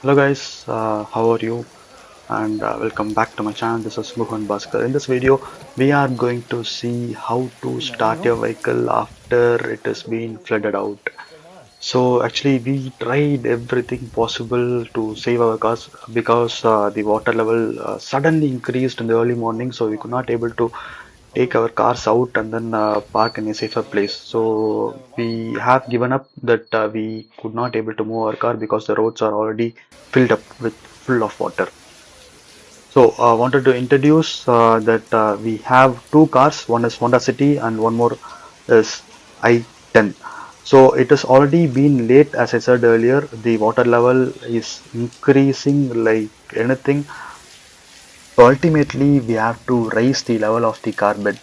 Hello guys, how are you? And welcome back to my channel. This is Mohan Bhaskar. In this video, we are going to see how to start your vehicle after it has been flooded out. So actually, we tried everything possible to save our cars because the water level suddenly increased in the early morning, so we could not able to take our cars out and then park in a safer place. So we have given up that we could not able to move our car because the roads are already filled up with full of water. So I wanted to introduce that we have two cars. One is Honda City and one more is i10. So it has already been late, as I said earlier. The water level is increasing like anything. So ultimately, we have to raise the level of the car bed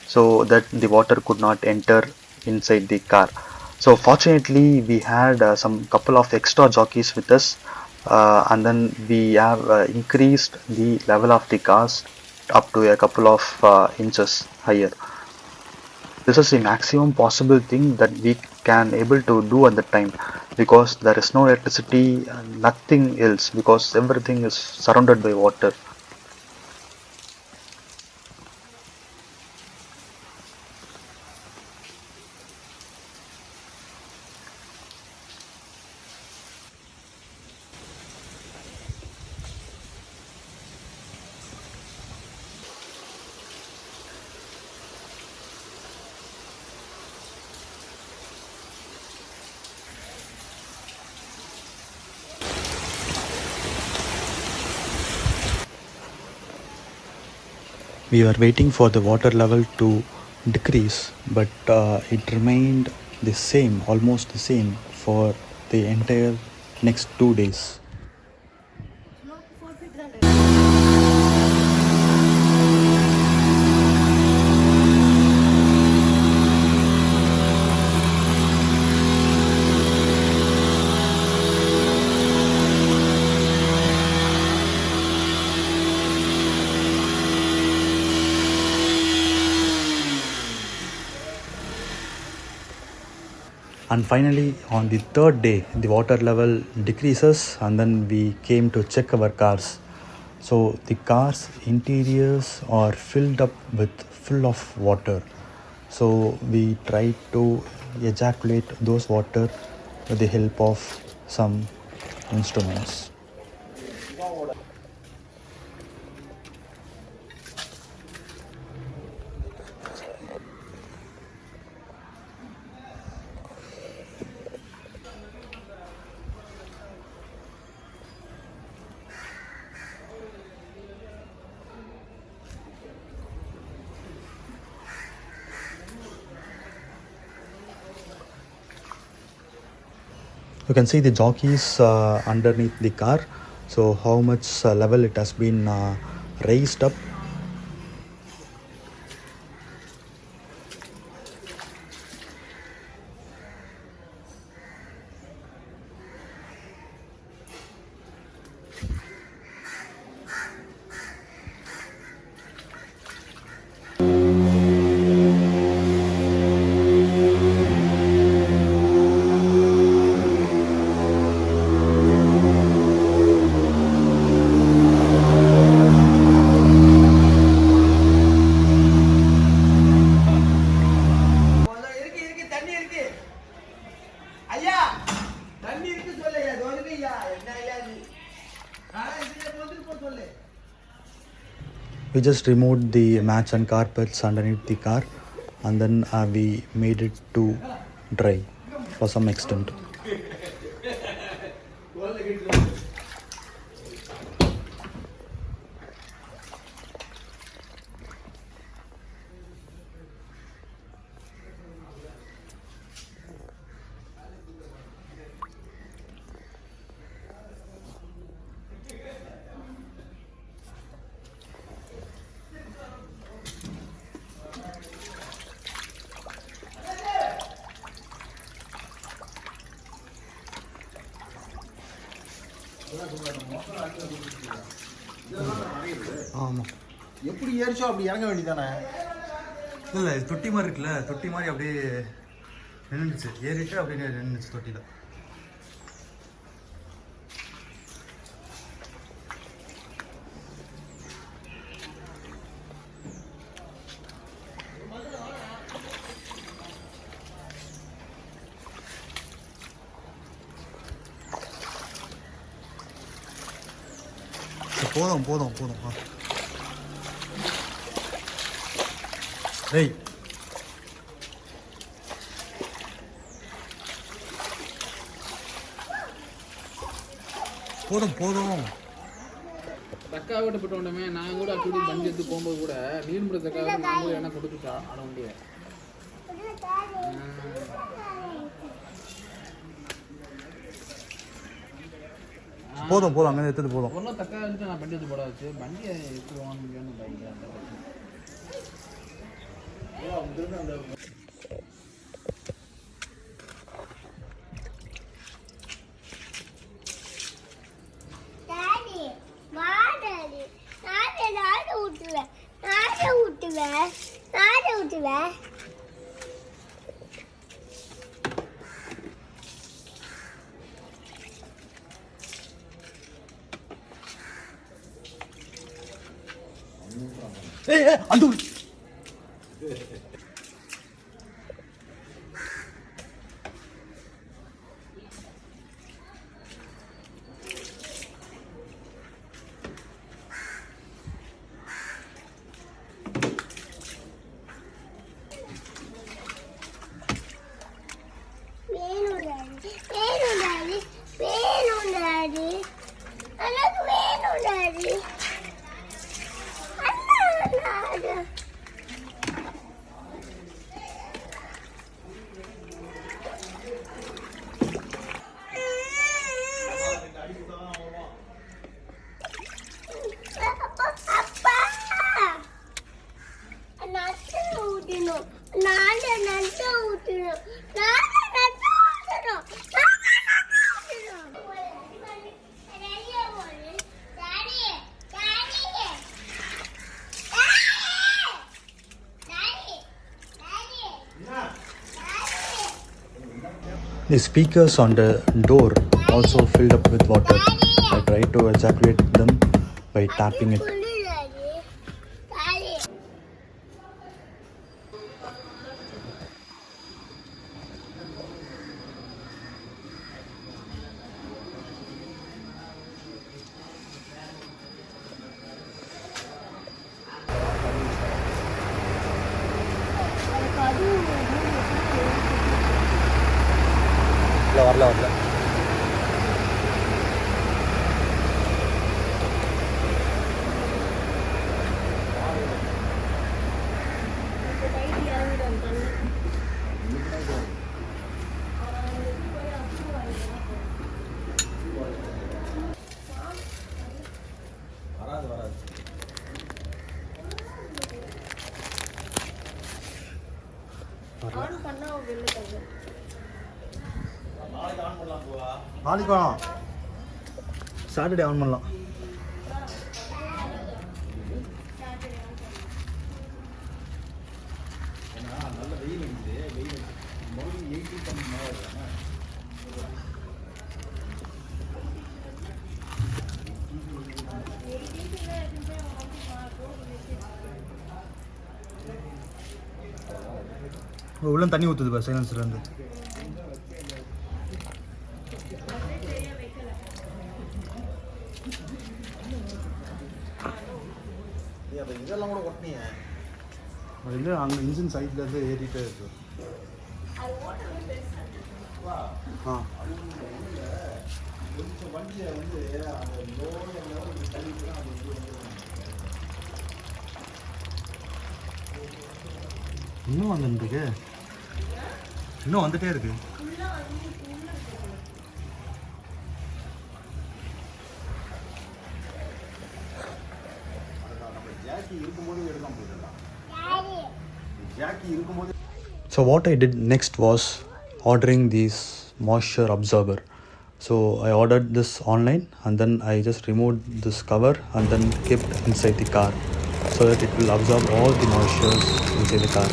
so that the water could not enter inside the car. So fortunately, we had some couple of extra jockeys with us, and then we have increased the level of the cars up to a couple of inches higher. This is the maximum possible thing that we can able to do at the time because there is no electricity, nothing else because everything is surrounded by water. We were waiting for the water level to decrease, but it remained the same, almost the same, for the entire next 2 days. And finally, on the third day, the water level decreases, and then we came to check our cars. So the cars' interiors are filled up with full of water. So we tried to ejaculate those water with the help of some instruments. You can see the jockeys underneath the car. So how much level it has been raised up. We just removed the mats and carpets underneath the car, and then we made it to dry for some extent. ஆமாம், எப்படி ஏறிச்சோ அப்படி இறங்க வேண்டியதானே? இல்லை தொட்டி மாதிரி இருக்குல்ல, தொட்டி மாதிரி அப்படியே நின்றுச்சு, ஏறிட்டு அப்படியே நின்றுச்சு தொட்டியில். போதும் போதும் போதும். டேய் போதும் போதும். தக்கா விட்டு வந்தோமே. நான் கூட அப்படி பஞ்சு எடுத்து போகும்போது கூட நீர்முறை தக்காக நான் கூட என்ன கொடுத்துட்டா அட முடியாது. போதும் போதும் அங்கே எடுத்தது போதும். ஒன்றும் தக்கா வந்துட்டு நான் பஞ்சு எடுத்து போட வச்சு வண்டியை எடுத்து வாங்க முடியாதுன்னு பைக் அந்த The speakers on the door also filled up with water. I tried to ejaculate them by tapping it. வரல நாளைக்கு வேணாம், சாட்டர்டே ஆன் பண்ணலாம். உள்ள தண்ணி ஊற்றுது பார் சைலன்ஸ்லேருந்து. இதெல்லாம் கூட ஒட்டினீங்க இல்லை, அங்கே இன்ஜின் சைட்லேருந்து ஏறிட்டே இருக்கு. இன்னும் வந்துருக்கு, இன்னும் வந்துட்டே இருக்கு. So what I did next was ordering these moisture absorber. So I ordered this online and then I just removed this cover and then kept inside the car so that it will absorb all the moistures inside the car.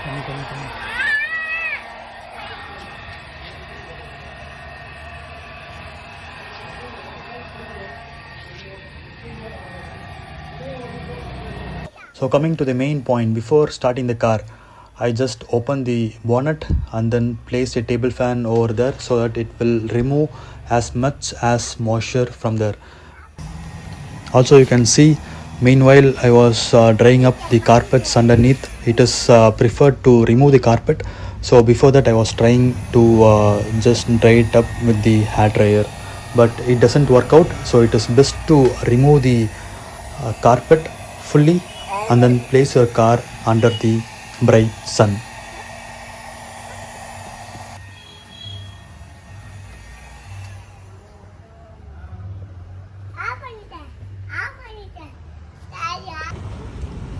So coming to the main point, before starting the car, I just opened the bonnet and then placed a table fan over there so that it will remove as much as moisture from there. Also you can see, meanwhile I was drying up the carpets underneath. It is preferred to remove the carpet. So before that I was trying to just dry it up with the hair dryer, but it doesn't work out. So it is best to remove the carpet fully and then place your car under the bright sun.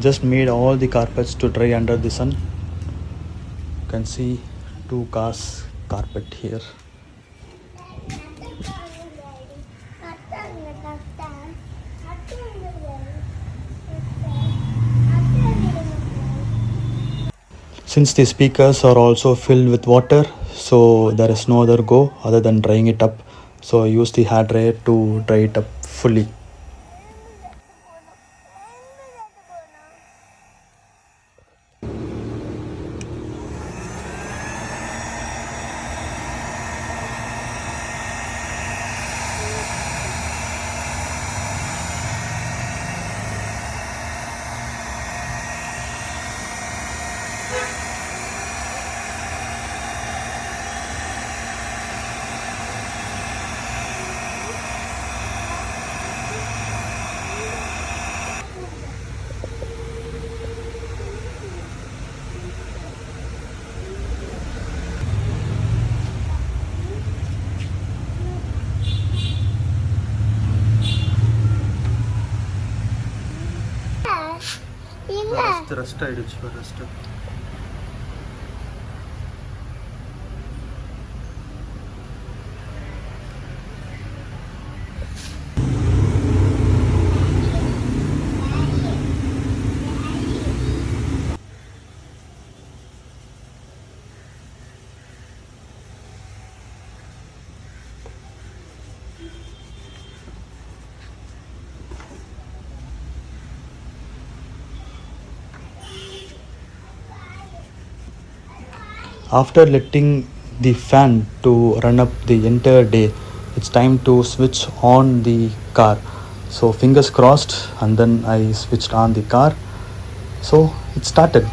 Just made all the carpets to dry under the sun. You can see 2 cars carpet here. Since the speakers are also filled with water, so there is no other go other than drying it up. So I use the hair dryer to dry it up fully. Rest ஆயிடுச்சு rest. After letting the fan to run up the entire day, it's time to switch on the car. So fingers crossed, and then I switched on the car. So it started.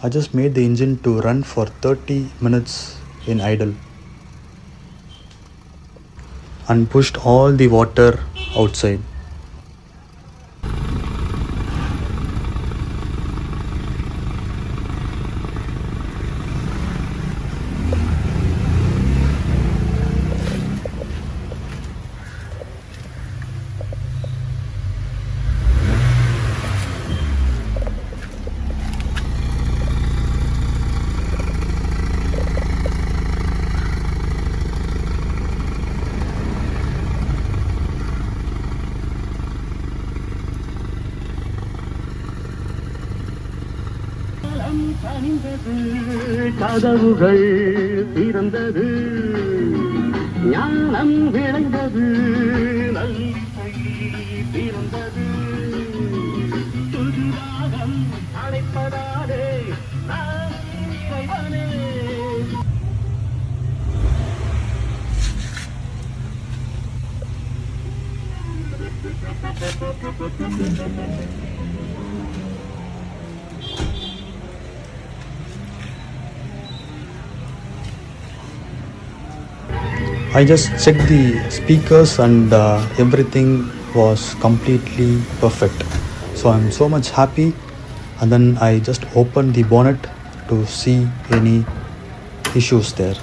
I just made the engine to run for 30 minutes in idle and pushed all the water outside. கதவுகள் திறந்தது, ஞானம் விளைந்தது, நல்லிசை பிறந்தது, புதுராகம் அழைப்பதாலே நான் இறைவனே. I just checked the speakers and everything was completely perfect. So I'm so much happy, and then I just opened the bonnet to see any issues there.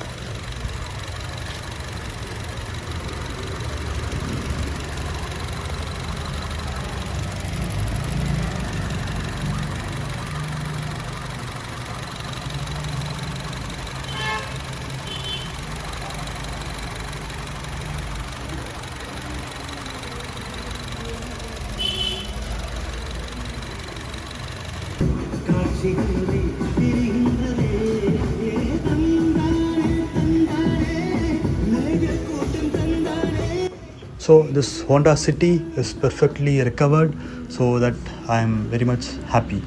So this Honda City is perfectly recovered, so that I am very much happy.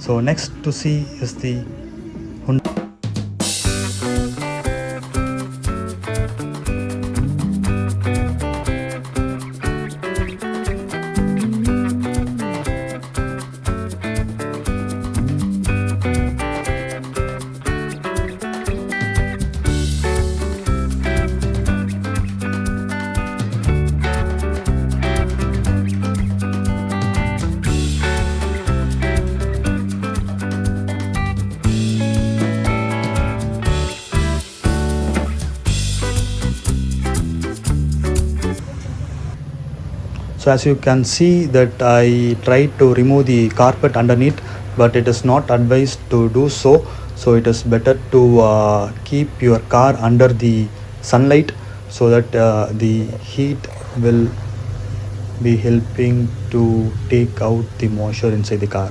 So next to see is the Hyundai. So as you can see that I tried to remove the carpet underneath, but it is not advised to do so. So it is better to keep your car under the sunlight, so that the heat will be helping to take out the moisture inside the car.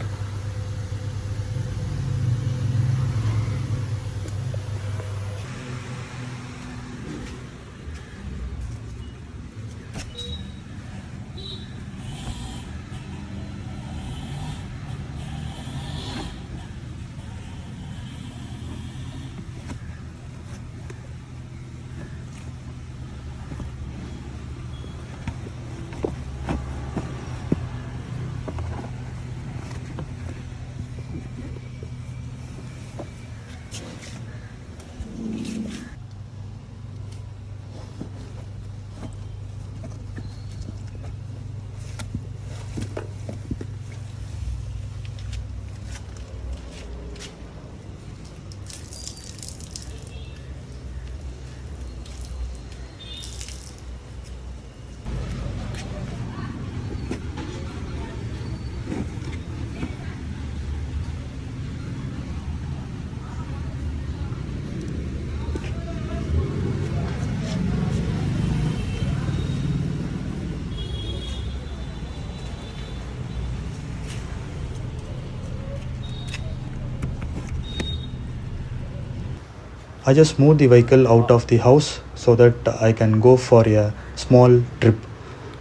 I just moved the vehicle out of the house so that I can go for a small trip,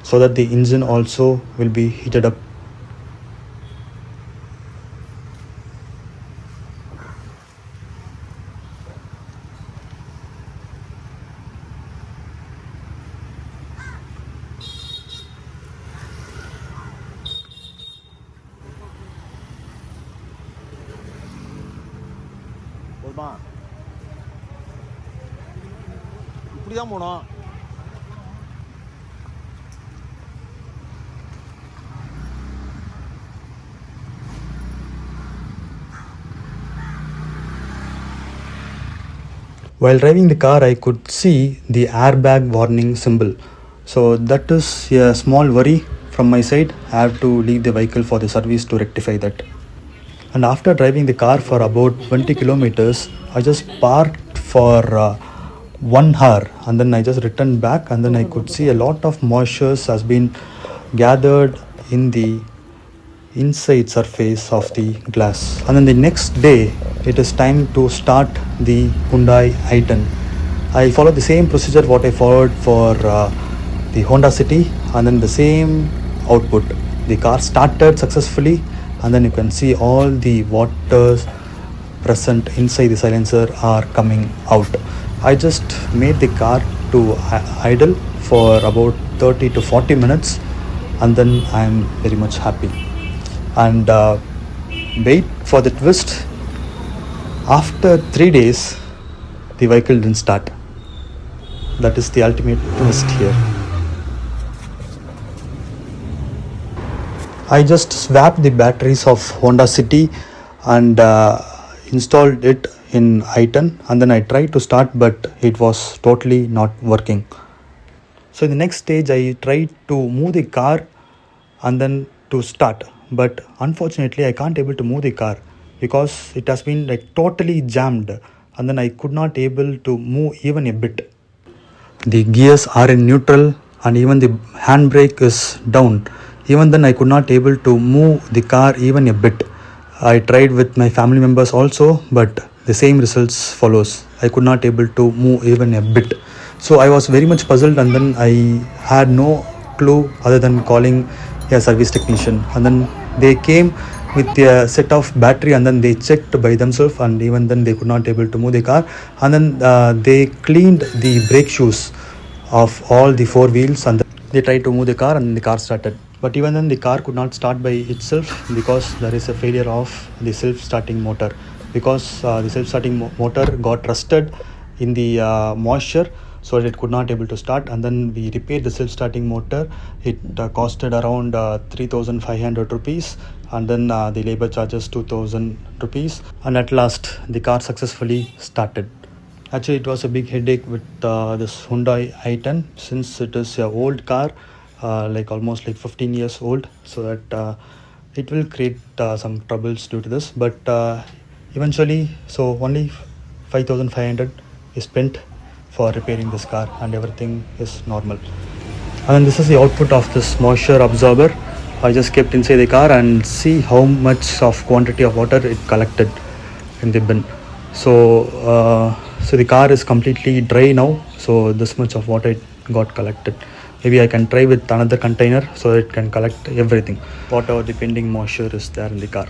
so that the engine also will be heated up. இப்படி தான் போனோம். While driving the car, I could see the airbag warning symbol. So that is a small worry from my side. I have to leave the vehicle for the service to rectify that. And after driving the car for about 20 kilometers, I just parked for 1 hour and then I just returned back, and then I could see a lot of moisture has been gathered in the inside surface of the glass. And then the next day it is time to start the Hyundai i10. I followed the same procedure what I followed for the Honda City, and then the same output. The car started successfully, and then you can see all the waters present inside the silencer are coming out. I just made the car to idle for about 30 to 40 minutes, and then I am very much happy. And wait for the twist. After 3 days, the vehicle didn't start. That is the ultimate twist here. I just swapped the batteries of Honda City and installed it in i10, and then I tried to start, but it was totally not working. So in the next stage, I tried to move the car and then to start, but unfortunately I can't able to move the car because it has been like totally jammed, and then I could not able to move even a bit. The gears are in neutral and even the handbrake is down. Even then I could not able to move the car even a bit. I tried with my family members also, but the same results follows. I could not able to move even a bit. So I was very much puzzled, and then I had no clue other than calling a service technician, and then they came with a set of battery, and then they checked by themselves, and even then they could not able to move the car, and then they cleaned the brake shoes of all the 4 wheels, and they tried to move the car, and the car started. But even then the car could not start by itself because there is a failure of the self-starting motor, because the self-starting motor got rusted in the moisture, so it could not able to start. And then we repaired the self-starting motor. It costed around 3,500 rupees, and then the labor charges 2,000 rupees, and at last the car successfully started. Actually it was a big headache with this Hyundai i10, since it is a old car, like almost like 15 years old, so that it will create some troubles due to this. But eventually, so only 5,500 is spent for repairing this car, and everything is normal. And then this is the output of this moisture absorber. I just kept inside the car and see how much of quantity of water it collected in the bin. So so the car is completely dry now, so this much of water it got collected. Maybe I can try with another container so it can collect everything, whatever the pending moisture is there in the car.